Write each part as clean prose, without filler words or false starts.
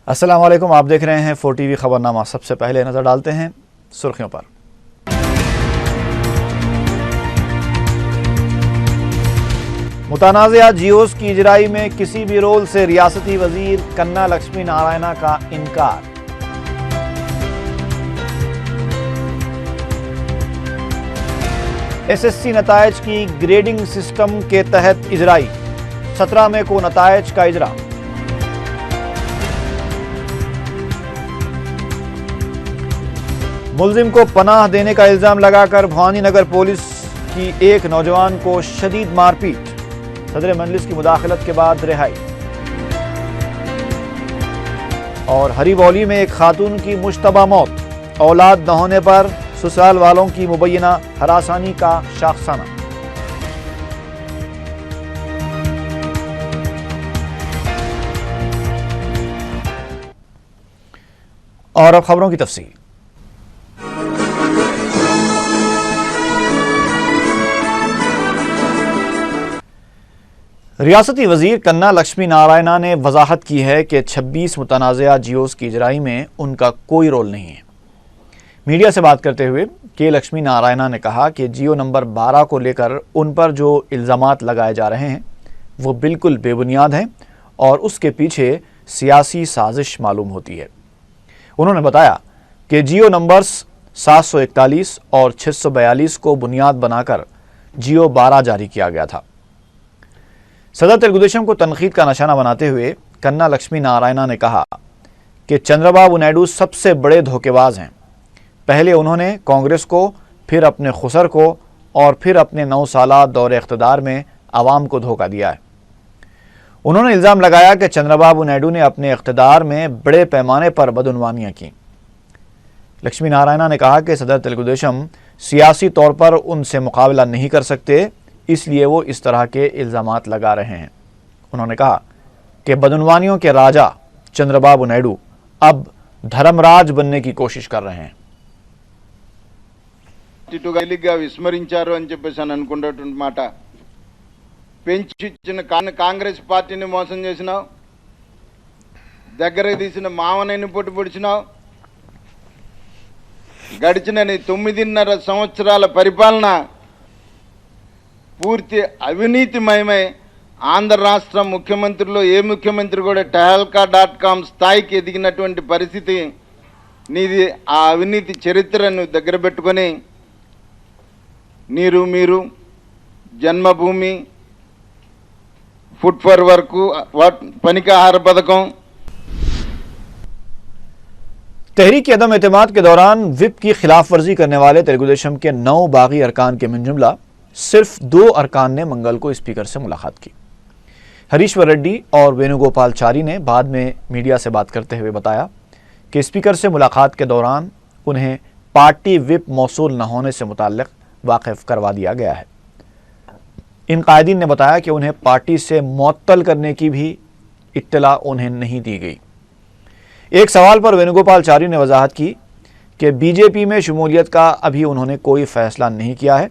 السلام علیکم، آپ دیکھ رہے ہیں 4 ٹی وی خبرنامہ۔ سب سے پہلے نظر ڈالتے ہیں سرخیوں پر۔ متنازعہ جیوز کی اجرائی میں کسی بھی رول سے ریاستی وزیر کنّا لکشمی نارائنا کا انکار۔ ایس ایس سی نتائج کی گریڈنگ سسٹم کے تحت اجرائی، 17 مئی کو نتائج کا اجرا۔ ملزم کو پناہ دینے کا الزام لگا کر بھوانی نگر پولیس کی ایک نوجوان کو شدید مار پیٹ، صدر مجلس کی مداخلت کے بعد رہائی۔ اور ہری بولی میں ایک خاتون کی مشتبہ موت، اولاد نہ ہونے پر سسرال والوں کی مبینہ ہراسانی کا شاخسانہ۔ اور اب خبروں کی تفصیل۔ ریاستی وزیر کنّا لکشمی نارائنا نے وضاحت کی ہے کہ 26 متنازعہ جیوز کی اجرائی میں ان کا کوئی رول نہیں ہے۔ میڈیا سے بات کرتے ہوئے کے لکشمی نارائنا نے کہا کہ جیو نمبر 12 کو لے کر ان پر جو الزامات لگائے جا رہے ہیں وہ بالکل بے بنیاد ہیں اور اس کے پیچھے سیاسی سازش معلوم ہوتی ہے۔ انہوں نے بتایا کہ جیو نمبرز 741 اور 642 کو بنیاد بنا کر جیو 12 جاری کیا گیا تھا۔ صدر تلگو دیشم کو تنقید کا نشانہ بناتے ہوئے کنّا لکشمی نارائنا نے کہا کہ چندرا بابو نائیڈو سب سے بڑے دھوکے باز ہیں۔ پہلے انہوں نے کانگریس کو، پھر اپنے خسر کو اور پھر اپنے 9 سالہ دور اقتدار میں عوام کو دھوکہ دیا ہے۔ انہوں نے الزام لگایا کہ چندرا بابو نائیڈو نے اپنے اقتدار میں بڑے پیمانے پر بدعنوانیاں کی۔ لکشمی نارائنا نے کہا کہ صدر تلگو دیشم سیاسی طور پر ان سے مقابلہ نہیں کر سکتے، اس لیے وہ اس طرح کے الزامات لگا رہے ہیں۔ انہوں نے کہا کہ بدعنوانیوں کے راجا چندرا بابو نائیڈو اب دھرم راج بننے کی کوشش کر رہے ہیں۔ విస్మరించారు అని చెప్పేసి అనుకున్నటువంటి మాట పెంచి ఇచ్చిన కాంగ్రెస్ పార్టీని మోసం చేసినావు, దగ్గరకు తీసిన మావనని పొట్టు పొడిచినావు। గడిచిన 9.5 సంవత్సరాల పరిపాలన పూర్తి అవినీతిమయమై ఆంధ్ర రాష్ట్ర ముఖ్యమంత్రిలో ఏ ముఖ్యమంత్రి కూడా tehelka.com స్థాయికి ఎదిగినటువంటి పరిస్థితి నీది। ఆ అవినీతి చరిత్రను దగ్గర పెట్టుకొని నీరు మీరు జన్మభూమి, ఫుడ్ ఫర్ వర్క్, పనికాహార పథకం। تحریک عدم اعتماد کے دوران وپ کی خلاف ورزی کرنے والے تلگو دیشم کے 9 باغی ارکان کے من جملہ صرف 2 ارکان نے منگل کو اسپیکر سے ملاقات کی۔ ہریشور ریڈی اور وینو گوپال چاری نے بعد میں میڈیا سے بات کرتے ہوئے بتایا کہ اسپیکر سے ملاقات کے دوران انہیں پارٹی وپ موصول نہ ہونے سے متعلق واقف کروا دیا گیا ہے۔ ان قائدین نے بتایا کہ انہیں پارٹی سے معطل کرنے کی بھی اطلاع انہیں نہیں دی گئی۔ ایک سوال پر وینو گوپال چاری نے وضاحت کی کہ بی جے پی میں شمولیت کا ابھی انہوں نے کوئی فیصلہ نہیں کیا ہے۔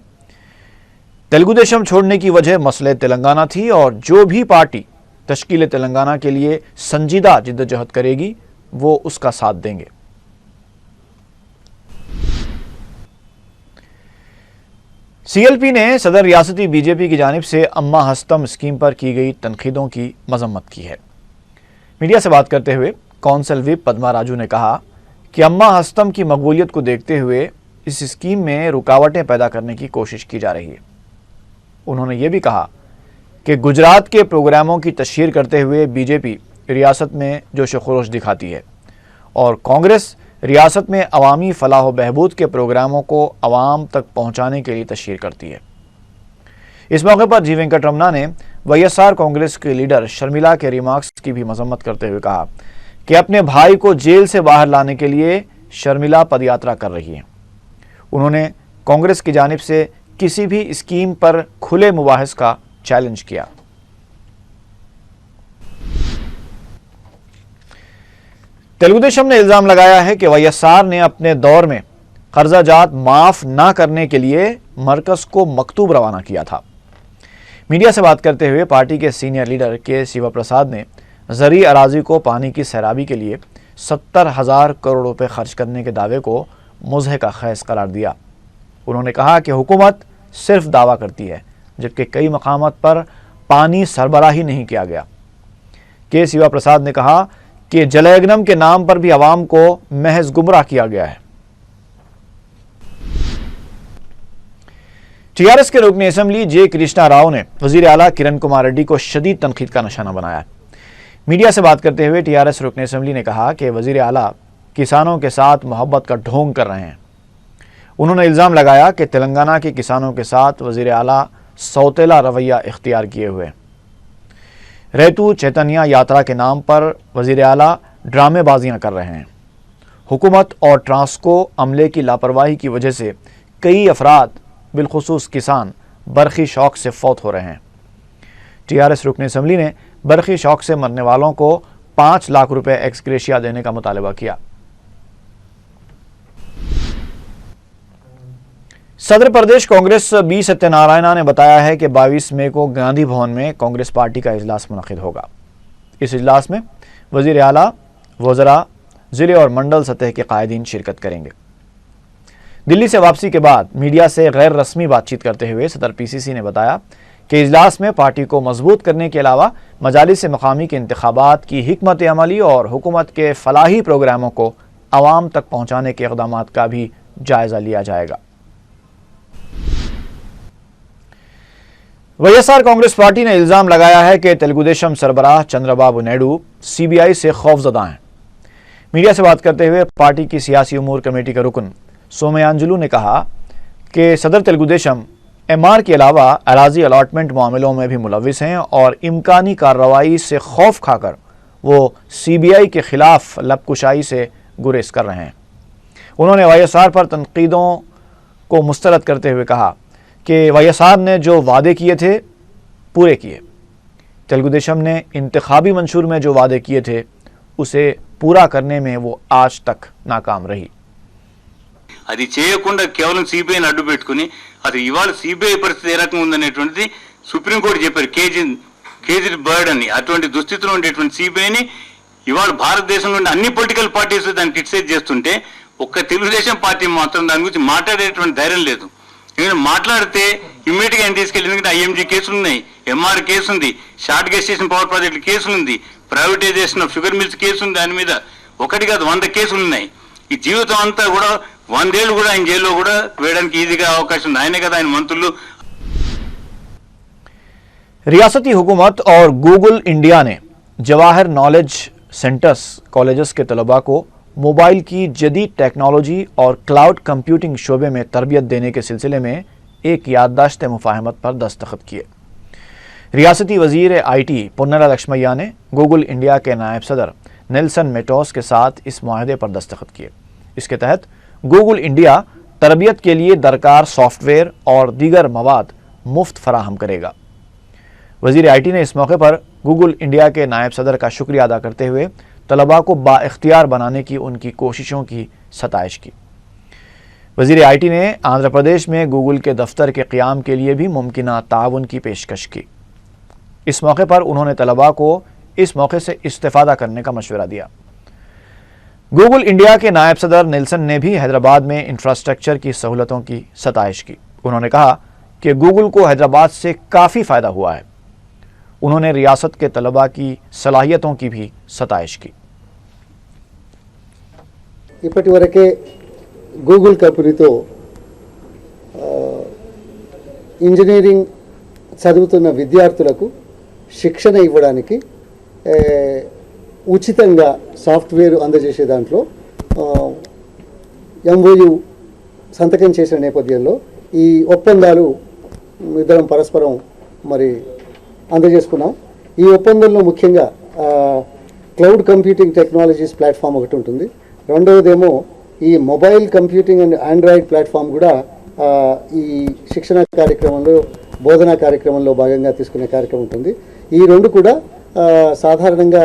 تلگو دیشم چھوڑنے کی وجہ مسئلہ تلنگانہ تھی اور جو بھی پارٹی تشکیل تلنگانہ کے لیے سنجیدہ جدوجہد کرے گی وہ اس کا ساتھ دیں گے۔ سی ایل پی نے صدر ریاستی بی جے پی کی جانب سے اماں ہستم اسکیم پر کی گئی تنقیدوں کی مذمت کی ہے۔ میڈیا سے بات کرتے ہوئے کونسل وپ پدما راجو نے کہا کہ اماں ہستم کی مقبولیت کو دیکھتے ہوئے اس اسکیم میں رکاوٹیں پیدا کرنے کی کوشش کی جا رہی ہے۔ انہوں نے یہ بھی کہا کہ گجرات کے پروگراموں کی تشہیر کرتے ہوئے بی جے پی ریاست میں جوش و خروش دکھاتی ہے اور کانگریس ریاست میں عوامی فلاح و بہبود کے پروگراموں کو عوام تک پہنچانے کے لیے تشہیر کرتی ہے۔ اس موقع پر جی وینکٹ رمنا نے وائی ایس آر کانگریس کے لیڈر شرمیلا کے ریمارکس کی بھی مذمت کرتے ہوئے کہا کہ اپنے بھائی کو جیل سے باہر لانے کے لیے شرمیلا پد یاترا کر رہی ہیں۔ انہوں نے کانگریس کی جانب سے کسی بھی اسکیم پر کھلے مباحث کا چیلنج کیا۔ تلگو دیشم نے الزام لگایا ہے کہ وائی ایس آر نے اپنے دور میں قرضہ جات معاف نہ کرنے کے لیے مرکز کو مکتوب روانہ کیا تھا۔ میڈیا سے بات کرتے ہوئے پارٹی کے سینئر لیڈر کے سیوا پرساد نے زرعی اراضی کو پانی کی سیرابی کے لیے 70,000 کروڑ روپے خرچ کرنے کے دعوے کو مضحکہ خیز قرار دیا۔ انہوں نے کہا کہ حکومت صرف دعویٰ کرتی ہے جبکہ کئی مقامات پر پانی سربراہی نہیں کیا گیا۔ کے سیوا پرساد نے کہا کہ جلیگنم کے نام پر بھی عوام کو محض گمراہ کیا گیا ہے۔ ٹی آر ایس کے رکن اسمبلی جے کرشنا راؤ نے وزیر اعلیٰ کرن کمار ریڈی کو شدید تنقید کا نشانہ بنایا۔ میڈیا سے بات کرتے ہوئے ٹی آر ایس رکن اسمبلی نے کہا کہ وزیر اعلیٰ کسانوں کے ساتھ محبت کا ڈھونگ کر رہے ہیں۔ انہوں نے الزام لگایا کہ تلنگانہ کے کسانوں کے ساتھ وزیر اعلیٰ سوتیلا رویہ اختیار کیے ہوئے۔ ریتو چیتنیا یاترا کے نام پر وزیر اعلیٰ ڈرامے بازیاں کر رہے ہیں۔ حکومت اور ٹرانسکو عملے کی لاپرواہی کی وجہ سے کئی افراد بالخصوص کسان برقی شوق سے فوت ہو رہے ہیں۔ ٹی آر ایس رکن اسمبلی نے برقی شوق سے مرنے والوں کو 5 لاکھ روپے ایکس گریشیا دینے کا مطالبہ کیا۔ صدر پردیش کانگریس بی ستیہ نارائنا نے بتایا ہے کہ 22 مئی کو گاندھی بھون میں کانگریس پارٹی کا اجلاس منعقد ہوگا۔ اس اجلاس میں وزیر اعلیٰ، وزراء، ضلع اور منڈل سطح کے قائدین شرکت کریں گے۔ دلی سے واپسی کے بعد میڈیا سے غیر رسمی بات چیت کرتے ہوئے صدر پی سی سی نے بتایا کہ اجلاس میں پارٹی کو مضبوط کرنے کے علاوہ مجالس مقامی کے انتخابات کی حکمت عملی اور حکومت کے فلاحی پروگراموں کو عوام تک پہنچانے کے اقدامات کا بھی جائزہ لیا جائے گا۔ Y S R Congress party نے الزام لگایا ہے کہ تلگو دیشم سربراہ Chandra Babu Naidu C B I سے خوفزدہ ہیں۔ میڈیا سے بات کرتے ہوئے پارٹی کی سیاسی امور کمیٹی کا رکن سومیانجلو نے کہا کہ صدر تلگو دیشم ایم آر کے علاوہ اراضی الاٹمنٹ معاملوں میں بھی ملوث ہیں اور امکانی کارروائی سے خوف کھا کر وہ سی بی آئی کے خلاف لب کشائی سے گریز کر رہے ہیں۔ انہوں نے وائی ایس آر پر تنقیدوں کو مسترد کرتے ہوئے کہا کہ وائی ایس آر نے جو وعدے کیے تھے پورے کیے۔ تلگو دیشم نے انتخابی منشور میں جو وعدے کیے تھے اسے پورا کرنے میں وہ آج تک ناکام رہی۔ అది చేయకుండా కేవలం సిబిఐని అడ్డు పెట్టుకుని అది ఇవాళ సిబిఐ పరిస్థితి ఏ రకంగా ఉందనేటువంటిది సుప్రీంకోర్టు చెప్పారు। కేజీ బర్డ్ అని అటువంటి దుస్థితిలో ఉండేటువంటి సిబిఐని ఇవాళ భారతదేశంలో ఉండే అన్ని పొలిటికల్ పార్టీస్ దాన్ని క్రిటిసైజ్ చేస్తుంటే ఒక్క తెలుగుదేశం పార్టీ మాత్రం దాని గురించి మాట్లాడేటువంటి ధైర్యం లేదు। ఎందుకంటే మాట్లాడితే ఇమ్మీడియట్గా ఆయన తీసుకెళ్ళి, ఎందుకంటే ఐఎంజీ కేసులు ఉన్నాయి, ఎంఆర్ కేసు ఉంది, షార్ట్ గెస్టేషన్ పవర్ ప్రాజెక్టుల కేసులు ఉంది, privatisation of sugar mills case ఉంది, దాని మీద ఒకటి కాదు 100 కేసులు ఉన్నాయి। ఈ జీవితం అంతా కూడా 100 ఏళ్ళు కూడా ఆయన జైల్లో కూడా వేయడానికి ఈజీగా అవకాశం ఉంది। ఆయనే కదా ఆయన మంత్రులు। ریاستی حکومت اور گوگل انڈیا نے جواہر نالج سینٹرز کالجز کے طلباء کو موبائل کی جدید ٹیکنالوجی اور کلاؤڈ کمپیوٹنگ شعبے میں تربیت دینے کے سلسلے میں ایک یادداشت مفاہمت پر دستخط کیے۔ ریاستی وزیر آئی ٹی پونرا لکشمیا نے گوگل انڈیا کے نائب صدر نیلسن میٹوس کے ساتھ اس معاہدے پر دستخط کیے۔ اس کے تحت گوگل انڈیا تربیت کے لیے درکار سافٹ ویئر اور دیگر مواد مفت فراہم کرے گا۔ وزیر آئی ٹی نے اس موقع پر گوگل انڈیا کے نائب صدر کا شکریہ ادا کرتے ہوئے طلباء کو با اختیار بنانے کی ان کی کوششوں کی ستائش کی۔ وزیر آئی ٹی نے آندھرا پردیش میں گوگل کے دفتر کے قیام کے لیے بھی ممکنہ تعاون کی پیشکش کی۔ اس موقع پر انہوں نے طلباء کو اس موقع سے استفادہ کرنے کا مشورہ دیا۔ گوگل انڈیا کے نائب صدر نیلسن نے بھی حیدرآباد میں انفراسٹرکچر کی سہولتوں کی ستائش کی۔ انہوں نے کہا کہ گوگل کو حیدرآباد سے کافی فائدہ ہوا ہے۔ انہوں نے ریاست کے طلباء کی صلاحیتوں کی بھی ستائش کی۔ ఇప్పటి వరకే గూగుల్ కంపెనీతో ఇంజనీరింగ్ చదువుతున్న విద్యార్థులకు శిక్షణ ఇవ్వడానికి ఉచితంగా సాఫ్ట్వేర్ అందజేసే దాంట్లో ఎంఓయు సంతకం చేసిన నేపథ్యంలో ఈ ఒప్పందాలు ఇద్దరం పరస్పరం మరి అందజేసుకున్నాం। ఈ ఒప్పందంలో ముఖ్యంగా క్లౌడ్ కంప్యూటింగ్ టెక్నాలజీస్ ప్లాట్ఫామ్ ఒకటి ఉంటుంది, రెండవదేమో ఈ mobile computing and Android platform కూడా ఈ శిక్షణ కార్యక్రమంలో బోధనా కార్యక్రమంలో భాగంగా తీసుకునే కార్యక్రమం ఉంటుంది। ఈ రెండు కూడా సాధారణంగా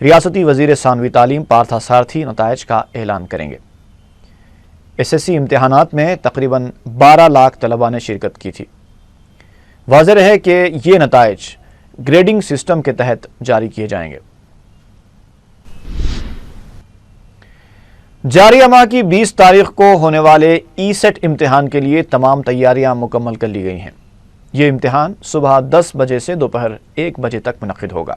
ریاستی وزیر ثانوی تعلیم پارتھا سارتھی نتائج کا اعلان کریں گے۔ SSC امتحانات میں تقریباً 12 لاکھ طلباء نے شرکت کی تھی۔ واضح ہے کہ یہ نتائج گریڈنگ سسٹم کے تحت جاری کیے جائیں گے۔ جاریہ ماہ کی 20 تاریخ کو ہونے والے ای سیٹ امتحان کے لیے تمام تیاریاں مکمل کر لی گئی ہیں۔ یہ امتحان صبح 10 بجے سے دوپہر 1 بجے تک منعقد ہوگا۔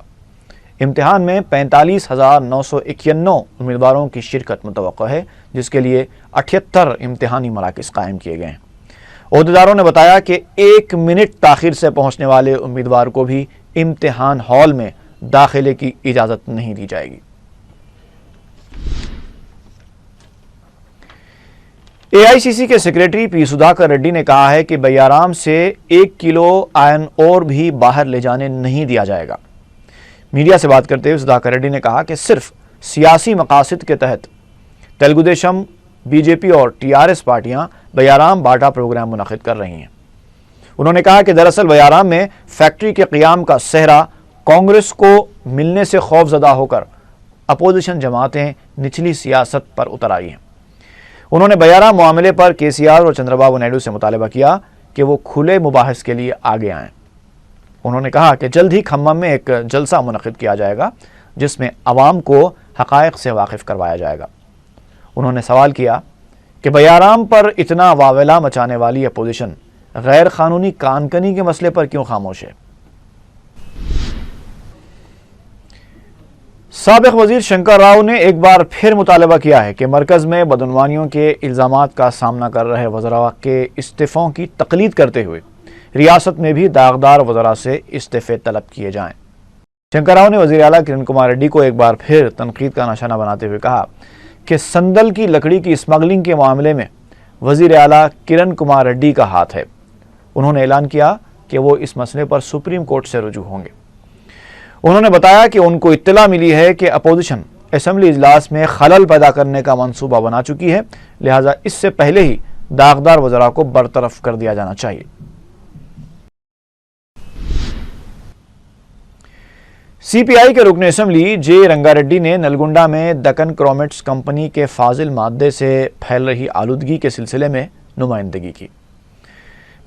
امتحان میں 45,991 امیدواروں کی شرکت متوقع ہے، جس کے لیے 78 امتحانی مراکز قائم کیے گئے ہیں۔ عہدیداروں نے بتایا کہ 1 منٹ تاخیر سے پہنچنے والے امیدوار کو بھی امتحان ہال میں داخلے کی اجازت نہیں دی جائے گی۔ AICC کے سیکریٹری پی سدھاکر ریڈی نے کہا ہے کہ بیارام سے 1 کلو آئرن اور بھی باہر لے جانے نہیں دیا جائے گا۔ میڈیا سے بات کرتے ہوئے سدھاکر ریڈی نے کہا کہ صرف سیاسی مقاصد کے تحت تیلگو دیشم، BJP اور TRS پارٹیاں بیارام باٹا پروگرام منعقد کر رہی ہیں۔ انہوں نے کہا کہ دراصل بیارام میں فیکٹری کے قیام کا صحرا کانگریس کو ملنے سے خوف زدہ ہو کر اپوزیشن جماعتیں نچلی سیاست پر اتر آئی ہیں۔ انہوں نے بیارام معاملے پر KCR اور چندر بابو نائیڈو سے مطالبہ کیا کہ وہ کھلے مباحث کے لیے آگے آئیں۔ انہوں نے کہا کہ جلد ہی کھمم میں ایک جلسہ منعقد کیا جائے گا جس میں عوام کو حقائق سے واقف کروایا جائے گا۔ انہوں نے سوال کیا کہ بیارام پر اتنا واویلا مچانے والی اپوزیشن غیر قانونی کان کنی کے مسئلے پر کیوں خاموش ہے؟ سابق وزیر شنکر راؤ نے ایک بار پھر مطالبہ کیا ہے کہ مرکز میں بدعنوانیوں کے الزامات کا سامنا کر رہے وزراء کے استعفوں کی تقلید کرتے ہوئے ریاست میں بھی داغدار وزراء سے استعفے طلب کیے جائیں۔ شنکر راؤ نے وزیر اعلیٰ کرن کمار ریڈی کو ایک بار پھر تنقید کا نشانہ بناتے ہوئے کہا کہ سندل کی لکڑی کی اسمگلنگ کے معاملے میں وزیر اعلیٰ کرن کمار ریڈی کا ہاتھ ہے۔ انہوں نے اعلان کیا کہ وہ اس مسئلے پر سپریم کورٹ سے رجوع ہوں گے۔ انہوں نے بتایا کہ ان کو اطلاع ملی ہے کہ اپوزیشن اسمبلی اجلاس میں خلل پیدا کرنے کا منصوبہ بنا چکی ہے، لہٰذا اس سے پہلے ہی داغدار وزراء کو برطرف کر دیا جانا چاہیے۔ CPI کے رکن اسمبلی جے رنگا ریڈی نے نلگنڈا میں دکن کرومیٹس کمپنی کے فاضل مادے سے پھیل رہی آلودگی کے سلسلے میں نمائندگی کی۔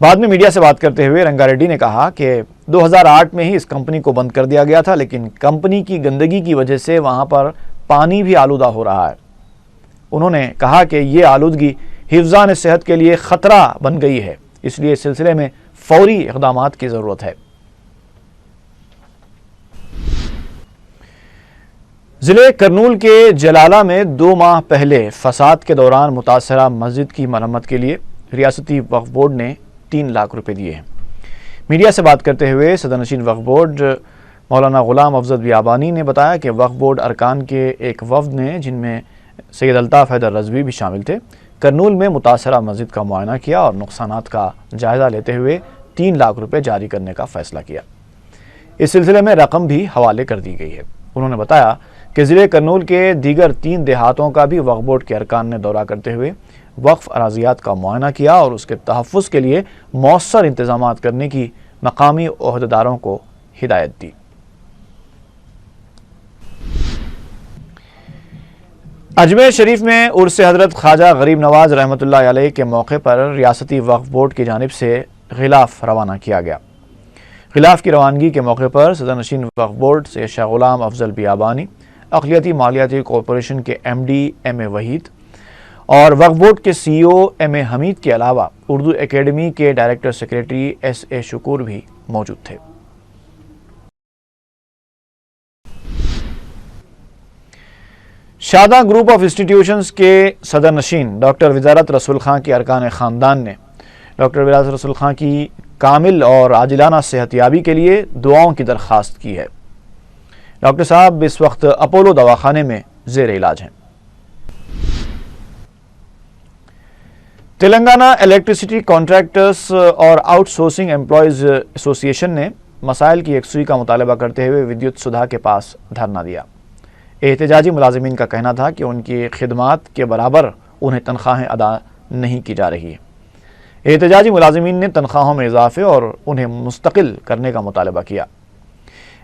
بعد میں میڈیا سے بات کرتے ہوئے رنگا ریڈی نے کہا کہ 2008 میں ہی اس کمپنی کو بند کر دیا گیا تھا، لیکن کمپنی کی گندگی کی وجہ سے وہاں پر پانی بھی آلودہ ہو رہا ہے۔ انہوں نے کہا کہ یہ آلودگی حفظان صحت کے لیے خطرہ بن گئی ہے، اس لیے اس سلسلے میں فوری اقدامات کی ضرورت ہے۔ ضلع کرنول کے جلالہ میں 2 ماہ پہلے فساد کے دوران متاثرہ مسجد کی مرمت کے لیے ریاستی وقف بورڈ نے 3 لاکھ روپے دیے ہیں۔ میڈیا سے بات کرتے ہوئے صدر نشین وقف بورڈ مولانا غلام افضل بیابانی نے بتایا کہ وقف بورڈ ارکان کے ایک وفد نے، جن میں سید الطاف حیدر رضوی بھی شامل تھے، کرنول میں متاثرہ مسجد کا معائنہ کیا اور نقصانات کا جائزہ لیتے ہوئے 3 لاکھ روپے جاری کرنے کا فیصلہ کیا۔ اس سلسلے میں رقم بھی حوالے کر دی گئی ہے۔ انہوں نے بتایا کہ ضلع کرنول کے دیگر 3 دیہاتوں کا بھی وقف بورڈ کے ارکان نے دورہ کرتے ہوئے وقف اراضیات کا معائنہ کیا اور اس کے تحفظ کے لیے مؤثر انتظامات کرنے کی مقامی عہدیداروں کو ہدایت دی۔ اجمیر شریف میں عرس حضرت خواجہ غریب نواز رحمۃ اللہ علیہ کے موقع پر ریاستی وقف بورڈ کی جانب سے غلاف روانہ کیا گیا۔ غلاف کی روانگی کے موقع پر صدر نشین وقف بورڈ سے شاہ غلام افضل بیابانی، اقلیتی مالیاتی کارپوریشن کے MD M.A. وحید اور وقف بورڈ کے CEO M.A. حمید کے علاوہ اردو اکیڈمی کے ڈائریکٹر سیکریٹری S.A. شکور بھی موجود تھے۔ شاداں گروپ آف انسٹیٹیوشنز کے صدر نشین ڈاکٹر وزارت رسول خان کے ارکان خاندان نے ڈاکٹر وزارت رسول خان کی کامل اور عاجلانہ صحت یابی کے لیے دعاؤں کی درخواست کی ہے۔ ڈاکٹر صاحب اس وقت اپولو دواخانے میں زیر علاج ہیں۔ تلنگانہ الیکٹریسٹی کانٹریکٹرز اور آؤٹ سورسنگ امپلائیز ایسوسی ایشن نے مسائل کی یکسوئی کا مطالبہ کرتے ہوئے ودیوت سدھا کے پاس دھرنا دیا۔ احتجاجی ملازمین کا کہنا تھا کہ ان کی خدمات کے برابر انہیں تنخواہیں ادا نہیں کی جا رہی ہیں۔ احتجاجی ملازمین نے تنخواہوں میں اضافے اور انہیں مستقل کرنے کا مطالبہ کیا۔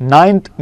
9th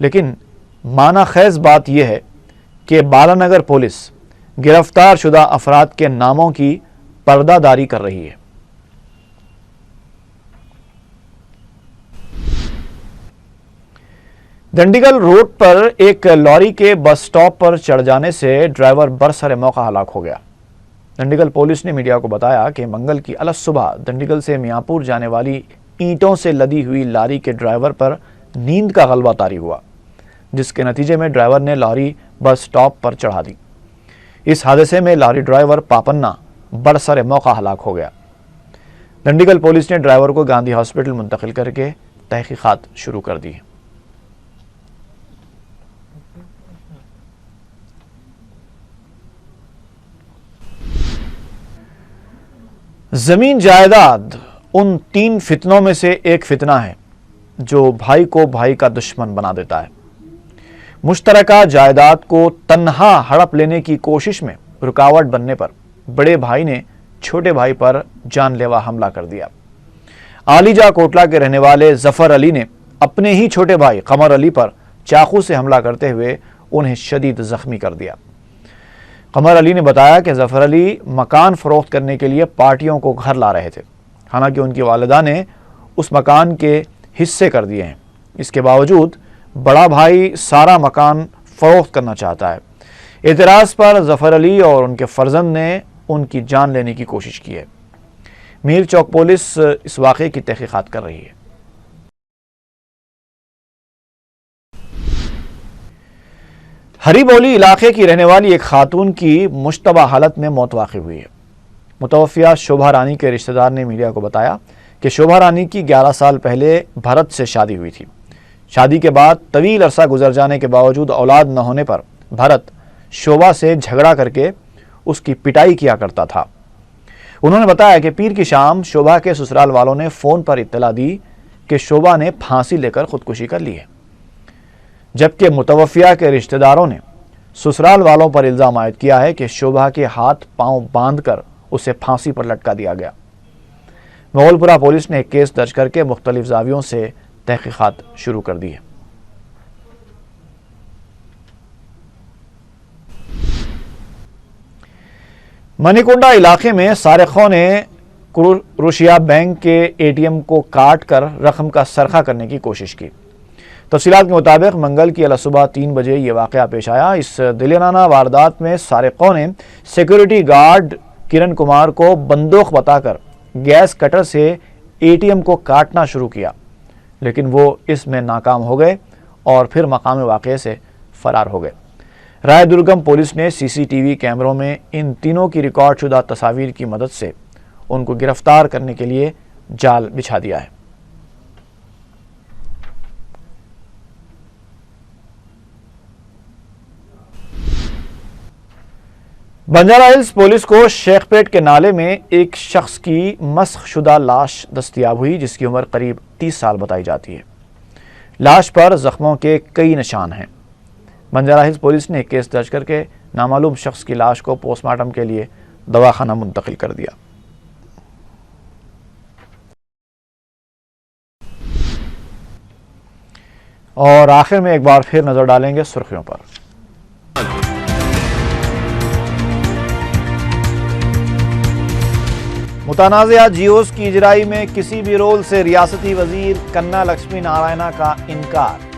لیکن معنی خیز بات یہ ہے کہ بالانگر پولیس گرفتار شدہ افراد کے ناموں کی پردہ داری کر رہی ہے۔ ڈنڈیگل روڈ پر ایک لاری کے بس سٹاپ پر چڑھ جانے سے ڈرائیور برسر موقع ہلاک ہو گیا۔ ڈنڈیگل پولیس نے میڈیا کو بتایا کہ منگل کی الصبح ڈنڈیگل سے میاں پور جانے والی اینٹوں سے لدی ہوئی لاری کے ڈرائیور پر نیند کا غلبہ طاری ہوا، جس کے نتیجے میں ڈرائیور نے لاری بس سٹاپ پر چڑھا دی۔ اس حادثے میں لاری ڈرائیور پاپنا برسر موقع ہلاک ہو گیا۔ ڈنڈیگل پولیس نے ڈرائیور کو گاندھی ہاسپٹل منتقل کر کے تحقیقات شروع کر دی۔ زمین جائیداد ان 3 فتنوں میں سے ایک فتنہ ہے جو بھائی کو بھائی کا دشمن بنا دیتا ہے۔ مشترکہ جائیداد کو تنہا ہڑپ لینے کی کوشش میں رکاوٹ بننے پر بڑے بھائی نے چھوٹے بھائی پر جان لیوا حملہ کر دیا۔ عالیجا کوٹلا کے رہنے والے ظفر علی نے اپنے ہی چھوٹے بھائی قمر علی پر چاقو سے حملہ کرتے ہوئے انہیں شدید زخمی کر دیا۔ قمر علی نے بتایا کہ ظفر علی مکان فروخت کرنے کے لیے پارٹیوں کو گھر لا رہے تھے، حالانکہ ان کی والدہ نے اس مکان کے حصے کر دیے ہیں۔ اس کے باوجود بڑا بھائی سارا مکان فروخت کرنا چاہتا ہے۔ اعتراض پر ظفر علی اور ان کے فرزند نے ان کی جان لینے کی کوشش کی ہے۔ میر چوک پولیس اس واقعے کی تحقیقات کر رہی ہے۔ ہری بولی علاقے کی رہنے والی ایک خاتون کی مشتبہ حالت میں موت واقع ہوئی ہے۔ متوفیہ شوبھا رانی کے رشتہ دار نے میڈیا کو بتایا کہ شوبھا رانی کی 11 سال پہلے بھرت سے شادی ہوئی تھی۔ شادی کے بعد طویل عرصہ گزر جانے کے باوجود اولاد نہ ہونے پر بھرت شوبھا سے جھگڑا کر کے اس کی پٹائی کیا کرتا تھا۔ انہوں نے بتایا کہ پیر کی شام شوبھا کے سسرال والوں نے فون پر اطلاع دی کہ شوبھا نے پھانسی لے کر خودکشی کر لی ہے، جبکہ متوفیہ کے رشتہ داروں نے سسرال والوں پر الزام عائد کیا ہے کہ شوبھا کے ہاتھ پاؤں باندھ کر اسے پھانسی پر لٹکا دیا گیا۔ مغل پورہ پولیس نے ایک کیس درج کر کے مختلف زاویوں سے تحقیقات شروع کر دی ہے۔ منی کنڈا علاقے میں سارقوں نے کروشیا بینک کے ATM کو کاٹ کر رقم کا سرقہ کرنے کی کوشش کی۔ تفصیلات کے مطابق منگل کی صبح 3 بجے یہ واقعہ پیش آیا۔ اس دلانہ واردات میں سارقوں نے سیکورٹی گارڈ کرن کمار کو بندوق بتا کر گیس کٹر سے ATM کو کاٹنا شروع کیا، لیکن وہ اس میں ناکام ہو گئے اور پھر مقام واقعے سے فرار ہو گئے۔ رائے درگم پولیس نے CCTV کیمروں میں ان تینوں کی ریکارڈ شدہ تصاویر کی مدد سے ان کو گرفتار کرنے کے لیے جال بچھا دیا ہے۔ بنجارہ ہلز پولیس کو شیخ پیٹ کے نالے میں ایک شخص کی مسخ شدہ لاش دستیاب ہوئی، جس کی عمر قریب 30 سال بتائی جاتی ہے۔ لاش پر زخموں کے کئی نشان ہیں۔ بنجارہ ہلز پولیس نے ایک کیس درج کر کے نامعلوم شخص کی لاش کو پوسٹ مارٹم کے لیے دواخانہ منتقل کر دیا۔ اور آخر میں ایک بار پھر نظر ڈالیں گے سرخیوں پر۔ متنازعہ جیوز کی اجرائی میں کسی بھی رول سے ریاستی وزیر کنہ لکشمی نارائنا کا انکار۔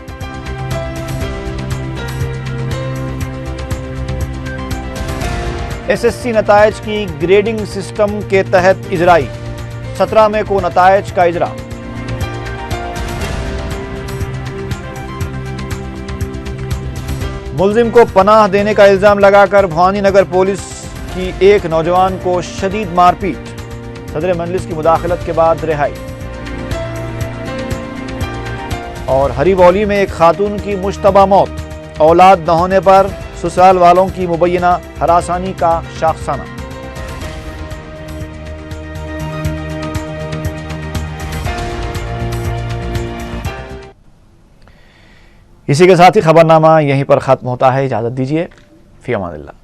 SSC نتائج کی گریڈنگ سسٹم کے تحت اجرائی، 17 مئی کو نتائج کا اجرا۔ ملزم کو پناہ دینے کا الزام لگا کر بھوانی نگر پولیس کی ایک نوجوان کو شدید مار پیٹ، صدر مجلس کی مداخلت کے بعد رہائی۔ اور ہری بولی میں ایک خاتون کی مشتبہ موت، اولاد نہ ہونے پر سسرال والوں کی مبینہ ہراسانی کا شاخسانہ۔ اسی کے ساتھ ہی خبرنامہ یہیں پر ختم ہوتا ہے۔ اجازت دیجیے، فی امان اللہ۔